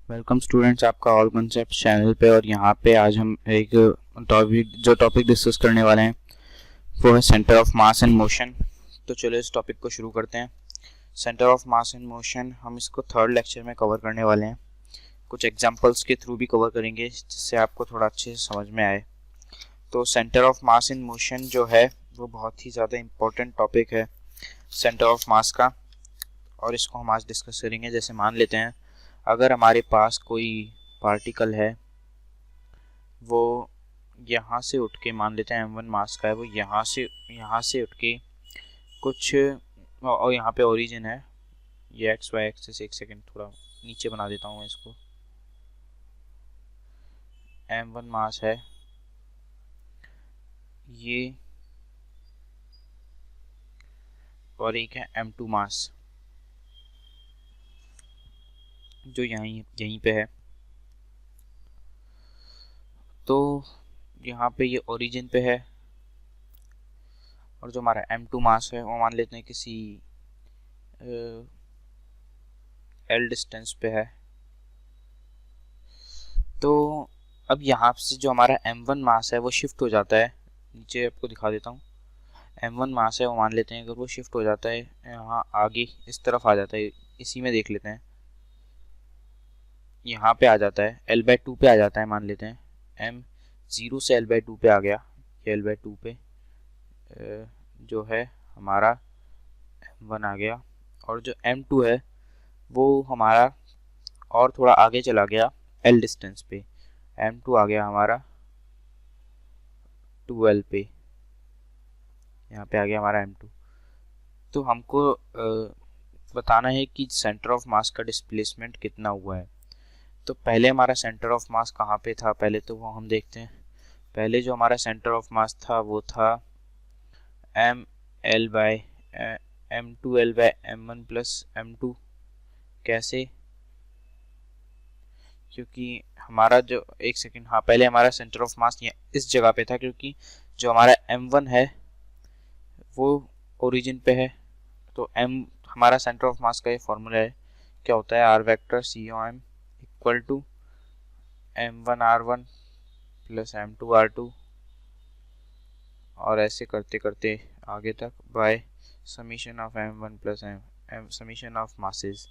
Welcome students आपका all concept channel पे। और यहाँ पे आज हम एक टॉपिक डिस्कस करने वाले हैं वो है centre of mass and motion. तो चलो इस टॉपिक को शुरू करते हैं। Centre of mass and motion हम इसको थर्ड लेक्चर में कवर करने वाले हैं। कुछ एग्जांपल्स के थ्रू भी कवर करेंगे जिससे आपको थोड़ा अच्छे से समझ में आए। तो centre of mass and motion जो है वो बहुत ही ज़्यादा इम्पोर्टेंट टॉपिक है सेंटर ऑफ मास का, और इसको हम आज डिस्कस करेंगे। जैसे मान लेते हैं अगर हमारे पास कोई पार्टिकल है, वो यहाँ से उठ के, मान लेते हैं m1 मास का है, वो यहाँ से उठ के कुछ, और यहाँ पे ओरिजिन है, ये एक्स वाई एक्सिस, एक सेकेंड थोड़ा नीचे बना देता हूँ मैं इसको। m1 मास है ये, और एक है m2 मास जो यहीं पे है। तो यहाँ पे ये ओरिजिन पे है, और जो हमारा m2 मास है वो मान लेते हैं किसी l डिस्टेंस पे है। तो अब यहाँ से जो हमारा m1 मास है वो शिफ्ट हो जाता है, नीचे आपको दिखा देता हूँ। m1 मास है वो मान लेते हैं अगर वो शिफ्ट हो जाता है यहाँ आगे इस तरफ आ जाता है, इसी में देख लेते हैं, यहाँ पे आ जाता है l/2 पे आ जाता है। मान लेते हैं m0 से l/2 पे आ गया, ये l/2 पे जो है हमारा m1 आ गया, और जो m2 है वो हमारा और थोड़ा आगे चला गया l डिस्टेंस पे, m2 आ गया हमारा 2l पे, यहाँ पे आ गया हमारा m2। तो हमको बताना है कि सेंटर ऑफ मास का डिस्प्लेसमेंट कितना हुआ है। तो पहले हमारा सेंटर ऑफ मास कहाँ पे था, पहले तो वो हम देखते हैं। पहले जो हमारा सेंटर ऑफ मास था वो था m2l/m1 प्लस m2। कैसे? क्योंकि हमारा जो, एक सेकेंड, हाँ, पहले हमारा सेंटर ऑफ मास इस जगह पे था, क्योंकि जो हमारा m1 है वो ओरिजिन पे है। तो m हमारा सेंटर ऑफ मास का ये फॉर्मूला है, क्या होता है, r vector COM equal to m1r1 plus m2r2, और ऐसे करते करते आगे तक by summation of m1 plus summation of masses,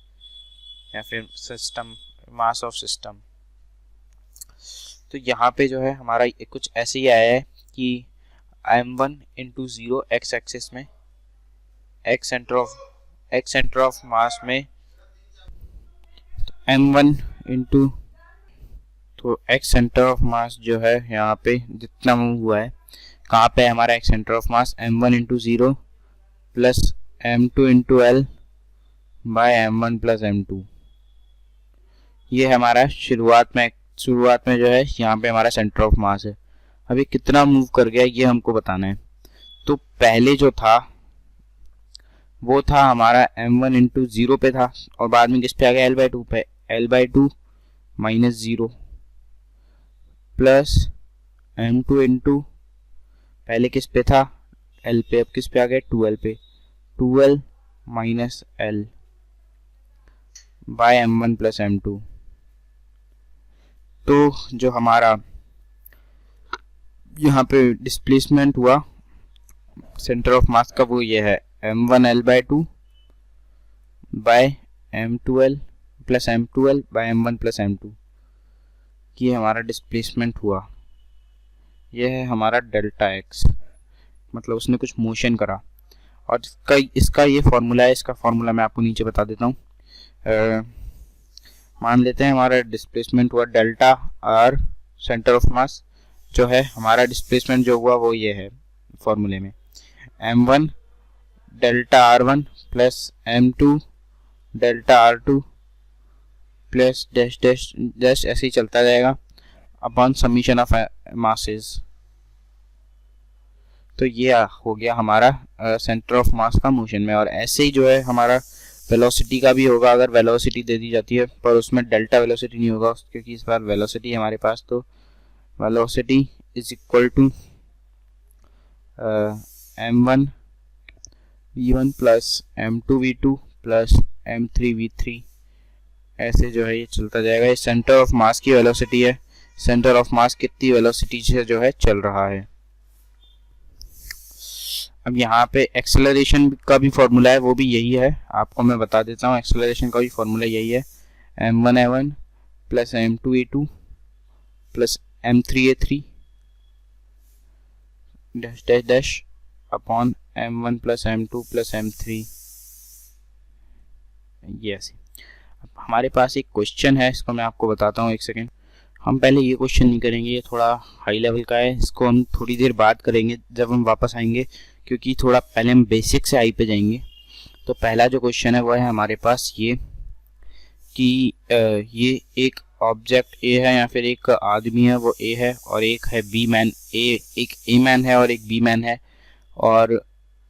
या फिर सिस्टम मास ऑफ सिस्टम। तो यहाँ पे जो है हमारा कुछ ऐसे ही आया है कि m1 इंटू 0 x एक्सिस में, x सेंटर ऑफ मास में, m1 इंटू, तो x सेंटर ऑफ मास जो है यहाँ पे जितना मूव हुआ है, कहाँ पे है हमारा x centre of mass, m1 into 0 plus m2 into l by m1 plus m2। ये हमारा शुरुआत में जो है यहाँ पे हमारा सेंटर ऑफ मास है। अभी कितना मूव कर गया ये हमको बताना है। तो पहले जो था वो था हमारा m1 इंटू 0 पे था, और बाद में किस पे आ गया, l/2 पे, l/2 minus 0 plus m2 into, पहले किस पे था, l पे, अब किस पे आ गया, 2l पे, 2l minus l by m1 plus m2। तो जो हमारा यहाँ पे डिस्प्लेसमेंट हुआ सेंटर ऑफ मास का वो ये है m1l/2 bye m2l plus m2l bye m1 plus m2। ये हमारा डिस्प्लेसमेंट हुआ, ये है हमारा डेल्टा x, मतलब उसने कुछ मोशन करा। और इसका ये फॉर्मूला है, इसका फॉर्मूला मैं आपको नीचे बता देता हूँ। मान लेते हैं हमारा डिस्प्लेसमेंट हुआ डेल्टा r सेंटर ऑफ मास, जो है हमारा डिस्प्लेसमेंट जो हुआ वो ये है फॉर्मूले में, m1 delta r1 plus m2 delta r2 plus dash dash dash, ऐसे ही चलता जाएगा अपॉन समीशन ऑफ मासेस। तो ये हो गया हमारा सेंटर ऑफ मास का मोशन में। और ऐसे ही जो है हमारा वेलोसिटी का भी होगा, अगर वेलोसिटी दे दी जाती है पर उसमें डेल्टा वेलोसिटी नहीं होगा, क्योंकि इस बार वेलोसिटी है हमारे पास। तो velocity is equal to m1 v1 plus m2 v2 plus m3 v3 ऐसे जो है ये चलता जाएगा। ये सेंटर ऑफ मास की वेलोसिटी है, सेंटर ऑफ मास कितनी वेलोसिटी से जो है चल रहा है। अब यहाँ पे एक्सेलरेशन का भी फॉर्मूला है, वो भी यही है, आपको मैं बता देता हूँ। एक्सेलरेशन का भी फॉर्मूला यही है, m1a1 plus m2a2 plus m3a3 dash dash dash upon m1 plus m2 plus m3। ये ऐसे। अब हमारे पास एक क्वेश्चन है, इसको मैं आपको बताता हूँ, एक सेकेंड। हम पहले ये क्वेश्चन नहीं करेंगे, ये थोड़ा हाई लेवल का है, इसको हम थोड़ी देर बाद करेंगे जब हम वापस आएंगे, क्योंकि थोड़ा पहले हम बेसिक से हाई पे जाएंगे। तो पहला जो क्वेश्चन है वो है हमारे पास ये कि ये एक ऑब्जेक्ट ए है या फिर एक आदमी है, वो ए है, और एक है बी मैन। एक ए मैन है और एक बी मैन है, और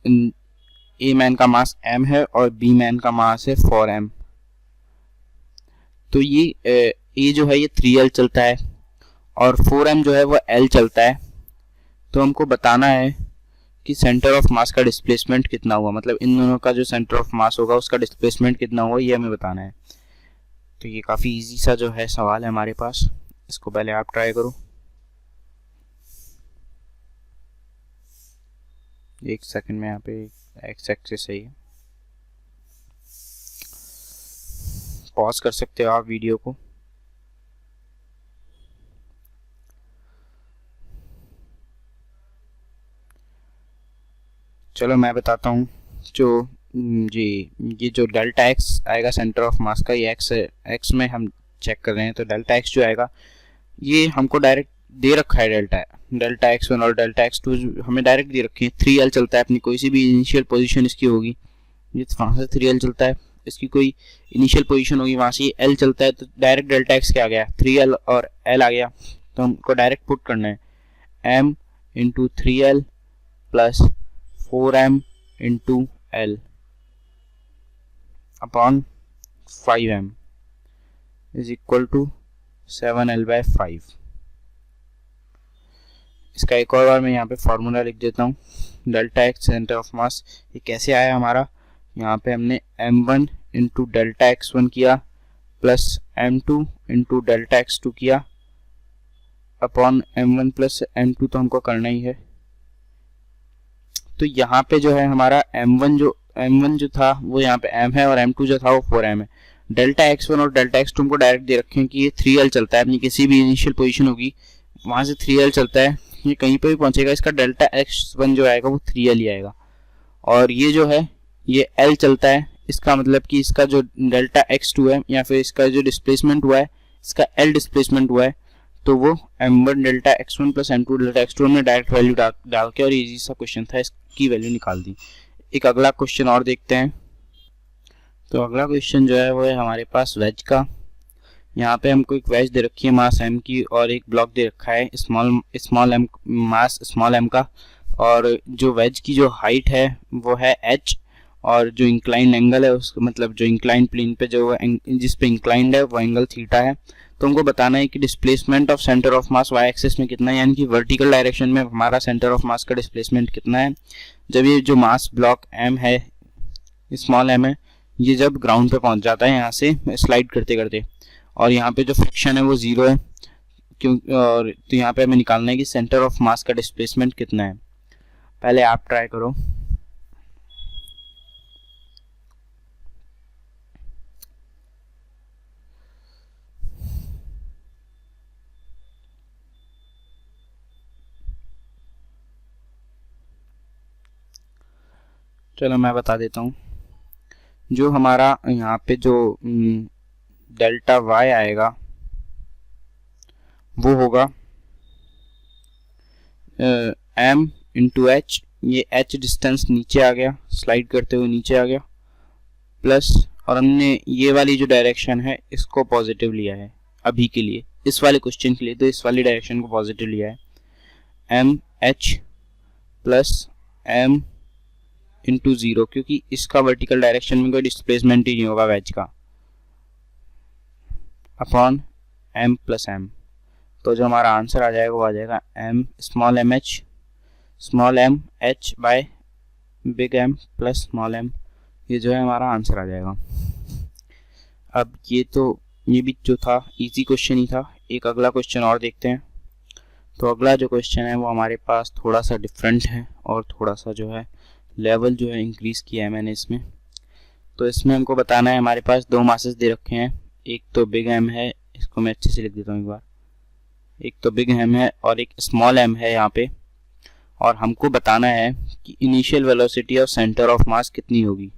ए मैन का मास m है और बी मैन का मास है 4m। तो ये ए जो है ये 3l चलता है और 4m जो है वो l चलता है। तो हमको बताना है कि सेंटर ऑफ मास का डिस्प्लेसमेंट कितना हुआ, मतलब इन दोनों का जो सेंटर ऑफ मास होगा उसका डिस्प्लेसमेंट कितना हुआ, ये हमें बताना है। तो ये काफ़ी इजी सा जो है सवाल है हमारे पास, इसको पहले आप ट्राई करो। एक सेकंड में यहाँ पे एक्स एक्सिस सही है, पॉज कर सकते हो आप वीडियो को। चलो मैं बताता हूँ। जो जी ये जो डेल्टा एक्स आएगा सेंटर ऑफ मास का, ये एक्स में हम चेक कर रहे हैं, तो डेल्टा एक्स जो आएगा ये हमको डायरेक्ट दे रखा है। डेल्टा x1 और डेल्टा x2 हमें डायरेक्ट दे रखे हैं। 3l चलता है, अपनी कोई सी भी इनिशियल पोजीशन इसकी होगी, ये वहाँ से 3l चलता है, इसकी कोई इनिशियल पोजीशन होगी वहाँ से ये l चलता है, तो डायरेक्ट डेल्टा x क्या आ गया, 3l और l आ गया। तो हमको डायरेक्ट पुट करना है m into 3l plus 4m into l upon 5m is equal to 7l/5। इसका एक और बार मैं यहाँ पे फॉर्मूला लिख देता हूँ। डेल्टा एक्स सेंटर ऑफ मास, ये कैसे आया हमारा, यहाँ पे हमने m1 इंटू डेल्टा x1 किया plus m2 into delta x2 किया अपॉन m1 प्लस m2, तो हमको करना ही है। तो यहाँ पे जो है हमारा m1 जो था वो यहाँ पे m है और m2 जो था वो 4m है। डेल्टा x1 और डेल्टा x2 हमको डायरेक्ट दे रखे हैं कि ये 3l चलता है, अपनी किसी भी इनिशियल पोजीशन होगी वहाँ से 3l चलता है, ये कहीं पे भी पहुंचेगा, इसका डेल्टा x1 जो आएगा वो 3l ही आएगा। और ये जो है ये l चलता है, इसका मतलब कि इसका जो डेल्टा x2 है या फिर इसका जो डिस्प्लेसमेंट हुआ है, इसका l डिस्प्लेसमेंट हुआ है, तो वो m1 delta x1 plus m2 delta x2 हमने डायरेक्ट वैल्यू डाल के, और इजी सा क्वेश्चन था, इसकी वैल्यू निकाल दी। एक अगला क्वेश्चन और देखते हैं। तो अगला क्वेश्चन जो है वो है हमारे पास वेज का। यहाँ पे हमको एक वेज दे रखी है मास m की, और एक ब्लॉक दे रखा है small m mass small m का, और जो वेज की जो हाइट है वो है h, और जो इंक्लाइन एंगल है उसका मतलब जो इंक्लाइन प्लेन पे जो जिस पे इंक्लाइंड है वो एंगल थीटा है। तो हमको बताना है कि displacement of centre of mass y axis में कितना है, यानी कि वर्टिकल डायरेक्शन में हमारा सेंटर ऑफ मास का डिस्प्लेसमेंट कितना है जब ये जो मास ब्लॉक m है स्मॉल m है, ये जब ग्राउंड पे पहुंच जाता है यहाँ से स्लाइड करते करते, और यहाँ पे जो फ्रिक्शन है वो 0 है, और तो यहाँ पे हमें निकालना है कि सेंटर ऑफ मास का डिस्प्लेसमेंट कितना है। पहले आप ट्राई करो। चलो मैं बता देता हूँ। जो हमारा यहाँ पे जो डेल्टा y आएगा वो होगा m इंटू h, ये h डिस्टेंस नीचे आ गया, स्लाइड करते हुए नीचे आ गया, प्लस, और हमने ये वाली जो डायरेक्शन है इसको पॉजिटिव लिया है अभी के लिए, इस वाले क्वेश्चन के लिए, तो इस वाली डायरेक्शन को पॉजिटिव लिया है m h plus m into 0, क्योंकि इसका वर्टिकल डायरेक्शन में कोई डिस्प्लेसमेंट ही नहीं होगा वेज का, अपॉन m प्लस m। तो जो हमारा आंसर आ जाएगा वो आ जाएगा m small m h by big M plus small m, ये जो है हमारा आंसर आ जाएगा। अब ये भी जो था इजी क्वेश्चन ही था। एक अगला क्वेश्चन और देखते हैं। तो अगला जो क्वेश्चन है वो हमारे पास थोड़ा सा डिफरेंट है और थोड़ा सा जो है लेवल जो है इंक्रीज किया है मैंने इसमें। तो इसमें हमको बताना है, हमारे पास दो मासेस दे रखे हैं, एक तो बिग एम है, इसको मैं अच्छे से लिख देता हूँ एक बार, एक तो बिग एम है और एक स्मॉल एम है यहाँ पे। और हमको बताना है कि initial velocity of centre of मास कितनी होगी।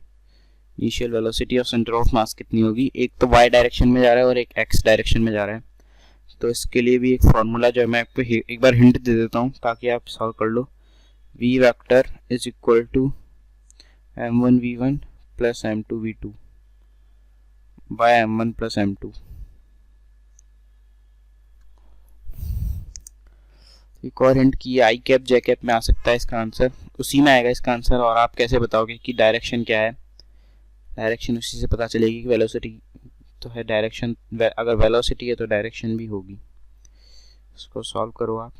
Initial velocity of centre of मास कितनी होगी, एक तो वाई डायरेक्शन में जा रहा है और एक एक्स डायरेक्शन में जा रहा है। तो इसके लिए भी एक फॉर्मूला जो है मैं आपको एक बार हिंट दे देता हूँ ताकि आप सॉल्व कर लो। v vector is equal to m1v1 plus m2v2 by m1 plus m2। एक और हिंट की आई कैप जे कैप में आ सकता है इसका आंसर, उसी में आएगा इसका आंसर। और आप कैसे बताओगे कि डायरेक्शन क्या है, डायरेक्शन उसी से पता चलेगी कि वेलोसिटी तो है, डायरेक्शन अगर वेलोसिटी है तो डायरेक्शन भी होगी। इसको सॉल्व करो आप।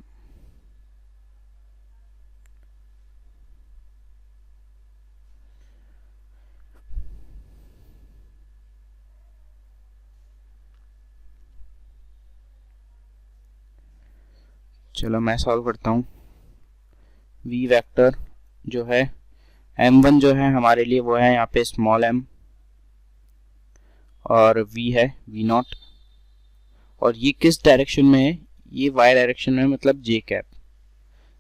चलो मैं सॉल्व करता हूँ। v वेक्टर जो है m1 जो है हमारे लिए वो है यहाँ पे स्मॉल m, और v है v नॉट। और ये किस डायरेक्शन में है, ये y डायरेक्शन में, मतलब j cap.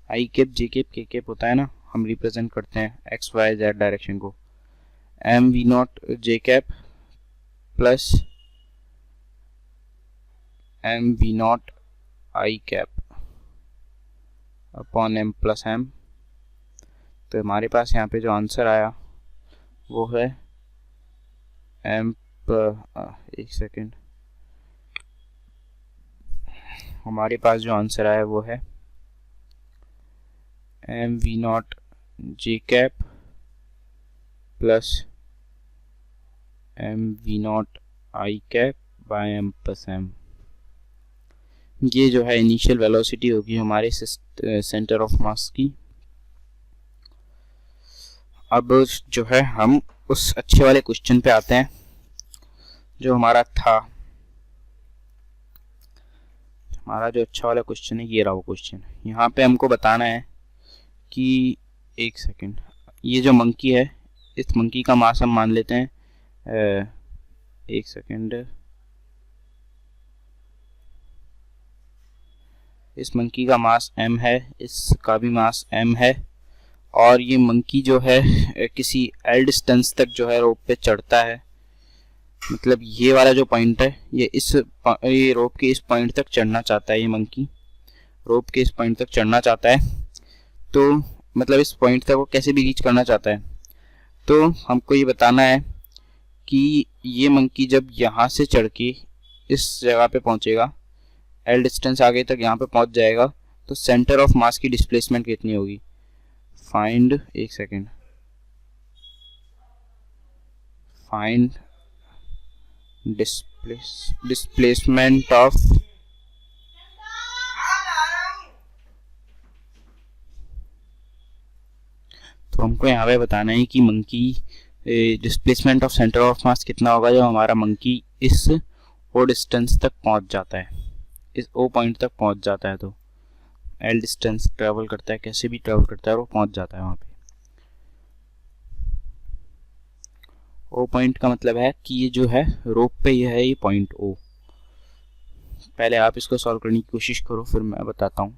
I cap J cap K cap होता है ना, हम रिप्रेजेंट करते हैं एक्स वाई जेड डायरेक्शन को। M V not J cap plus M V not I cap upon M plus M. तो हमारे पास यहाँ पे जो आंसर आया वो है एम, एक सेकेंड, हमारे पास जो आंसर आया वो है M V not J cap plus M V not I cap by M plus M. ये जो है इनिशियल वेलोसिटी होगी हमारे सेंटर ऑफ मास की। अब जो है हम उस अच्छे वाले क्वेश्चन पे आते हैं जो हमारा था। हमारा जो अच्छा वाला क्वेश्चन है ये रहा वो क्वेश्चन। यहाँ पे हमको बताना है कि, एक सेकेंड, ये जो मंकी है इस मंकी का मास हम मान लेते हैं, एक सेकेंड, इस मंकी का मास m है, इसका भी मास m है। और ये मंकी जो है किसी एल डिस्टेंस तक जो है रोप पे चढ़ता है, मतलब ये वाला जो पॉइंट है ये रोप के इस पॉइंट तक चढ़ना चाहता है। ये मंकी रोप के इस पॉइंट तक चढ़ना चाहता है, तो मतलब इस पॉइंट तक वो कैसे भी रीच करना चाहता है। तो हमको ये बताना है कि ये मंकी जब यहाँ से चढ़ के इस जगह पे पहुंचेगा, एल डिस्टेंस आगे तक यहाँ पे पहुंच जाएगा, तो सेंटर ऑफ मास की डिस्प्लेसमेंट कितनी होगी। फाइंड, एक सेकेंड, फाइंड डिस्प्लेसमेंट ऑफ तो हमको यहाँ पे बताना है कि monkey displacement of centre of मास कितना होगा जब हमारा मंकी इस ओ डिस्टेंस तक पहुंच जाता है, इस ओ पॉइंट तक पहुंच जाता है। तो एल डिस्टेंस ट्रेवल करता है, कैसे भी ट्रेवल करता है, वो पहुंच जाता है वहां पे। ओ पॉइंट का मतलब है कि ये जो है रोप पे ये है, ये पॉइंट ओ। पहले आप इसको सॉल्व करने की कोशिश करो, फिर मैं बताता हूँ।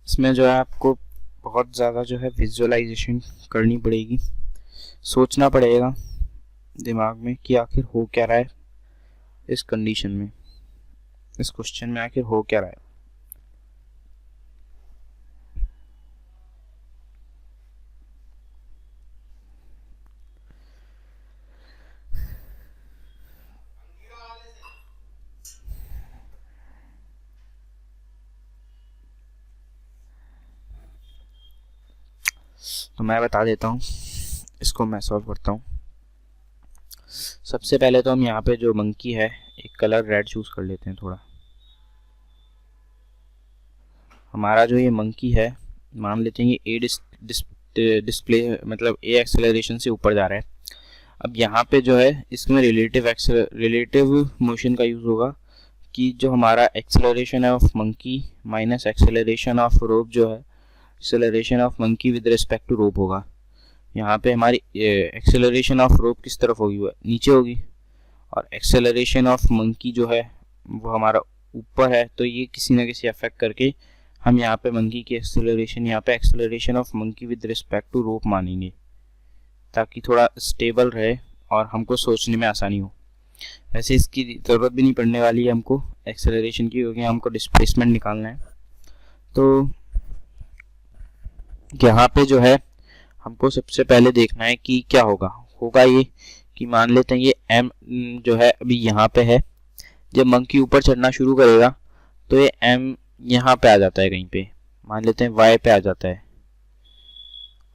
इसमें जो है आपको बहुत ज़्यादा जो है विजुअलाइजेशन करनी पड़ेगी, सोचना पड़ेगा दिमाग में कि आखिर हो क्या रहा है इस कंडीशन में, इस क्वेश्चन में आखिर हो क्या रहा है। तो मैं बता देता हूँ, इसको मैं सॉल्व करता हूँ। सबसे पहले तो हम यहाँ पे जो मंकी है, एक कलर रेड चूज कर लेते हैं थोड़ा। हमारा जो ये मंकी है, मान लेते हैं ये डिस्प्ले मतलब ए एक्सेलरेशन से ऊपर जा रहा है। अब यहाँ पे जो है इसमें रिलेटिव मोशन का यूज़ होगा कि जो हमारा एक्सेलरेशन है of monkey minus acceleration of rope जो है acceleration of monkey with respect to rope होगा। यहाँ पे हमारी एक्सेलरेशन ऑफ रोप किस तरफ होगी, वो नीचे होगी, और एक्सेलरेशन ऑफ मंकी जो है वो हमारा ऊपर है। तो ये किसी ना किसी अफेक्ट करके हम यहाँ पे मंकी की एक्सेलरेशन, यहाँ पे acceleration of monkey with respect to rope मानेंगे, ताकि थोड़ा स्टेबल रहे और हमको सोचने में आसानी हो। वैसे इसकी ज़रूरत भी नहीं पड़ने वाली है हमको एक्सेलरेशन की, क्योंकि हमको डिस्प्लेसमेंट निकालना है। तो यहाँ पे जो है हमको सबसे पहले देखना है कि क्या होगा ये कि मान लेते हैं ये m जो है अभी यहाँ पे है। जब मंकी ऊपर चढ़ना शुरू करेगा तो ये m यहाँ पे आ जाता है, कहीं पे मान लेते हैं y पे आ जाता है,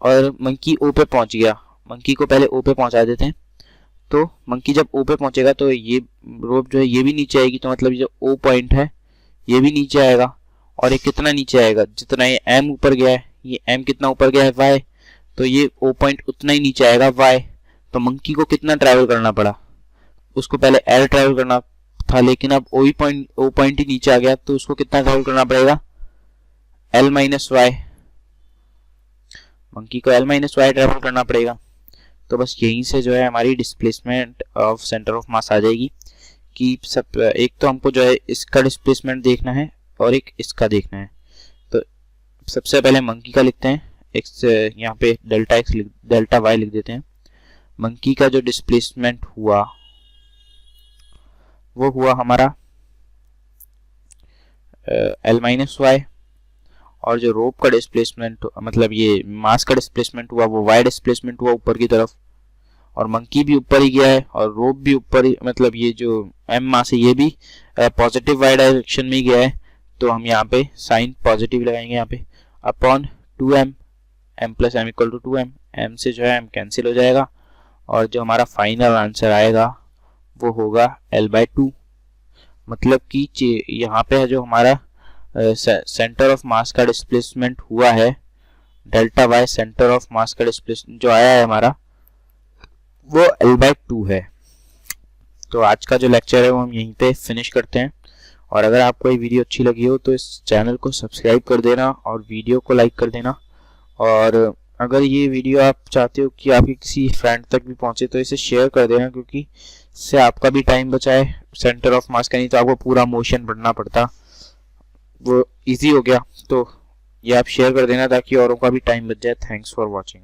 और मंकी o पे पहुंच गया। मंकी को पहले o पे पहुंचा देते हैं। तो मंकी जब o पे पहुंचेगा तो ये रोप जो है ये भी नीचे आएगी, तो मतलब ये जो o पॉइंट है ये भी नीचे आएगा। और ये कितना नीचे आएगा, जितना ये m ऊपर गया है, ये m कितना ऊपर गया है y, तो ये o पॉइंट उतना ही नीचे आएगा y। तो मंकी को कितना ट्रैवल करना पड़ा, उसको पहले l ट्रैवल करना था, लेकिन अब o पॉइंट ही नीचे आ गया, तो उसको कितना ट्रैवल करना पड़ेगा, l माइनस वाई। मंकी को l माइनस वाई ट्रैवल करना पड़ेगा। तो बस यहीं से जो है हमारी displacement of centre of mass आ जाएगी कि सब एक तो हमको जो है इसका डिस्प्लेसमेंट देखना है और एक इसका देखना है। तो सबसे पहले मंकी का लिखते हैं, एक्स यहाँ पे डेल्टा एक्स डेल्टा वाई लिख देते हैं। मंकी का जो डिस्प्लेसमेंट हुआ वो हुआ हमारा एल माइनस वाई, और जो रोप का डिस्प्लेसमेंट मतलब ये मास का डिस्प्लेसमेंट हुआ वो वाई डिस्प्लेसमेंट हुआ ऊपर की तरफ, और मंकी भी ऊपर ही गया है और रोप भी ऊपर ही, मतलब ये जो एम मास है ये भी पॉजिटिव वाई डायरेक्शन में ही गया है। तो हम यहाँ पे साइन पॉजिटिव लगाएंगे यहाँ पे upon 2m, m plus M equal to 2m, m से जो है m कैंसिल हो जाएगा, और जो हमारा फाइनल आंसर आएगा वो होगा l/2। मतलब कि यहाँ पे जो हमारा सेंटर ऑफ मास का डिस्प्लेसमेंट हुआ है delta Y, centre of mass का डिस्प्लेसमेंट जो आया है हमारा वो l/2 है। तो आज का जो लेक्चर है वो हम यहीं पे फिनिश करते हैं। और अगर आपको ये वीडियो अच्छी लगी हो तो इस चैनल को सब्सक्राइब कर देना और वीडियो को लाइक कर देना। और अगर ये वीडियो आप चाहते हो कि आपके किसी फ्रेंड तक भी पहुंचे तो इसे शेयर कर देना, क्योंकि इससे आपका भी टाइम बचाए सेंटर ऑफ मास का, नहीं तो आपको पूरा मोशन पढ़ना पड़ता, वो इजी हो गया। तो ये आप शेयर कर देना ताकि औरों का भी टाइम बच जाए। Thanks for watching.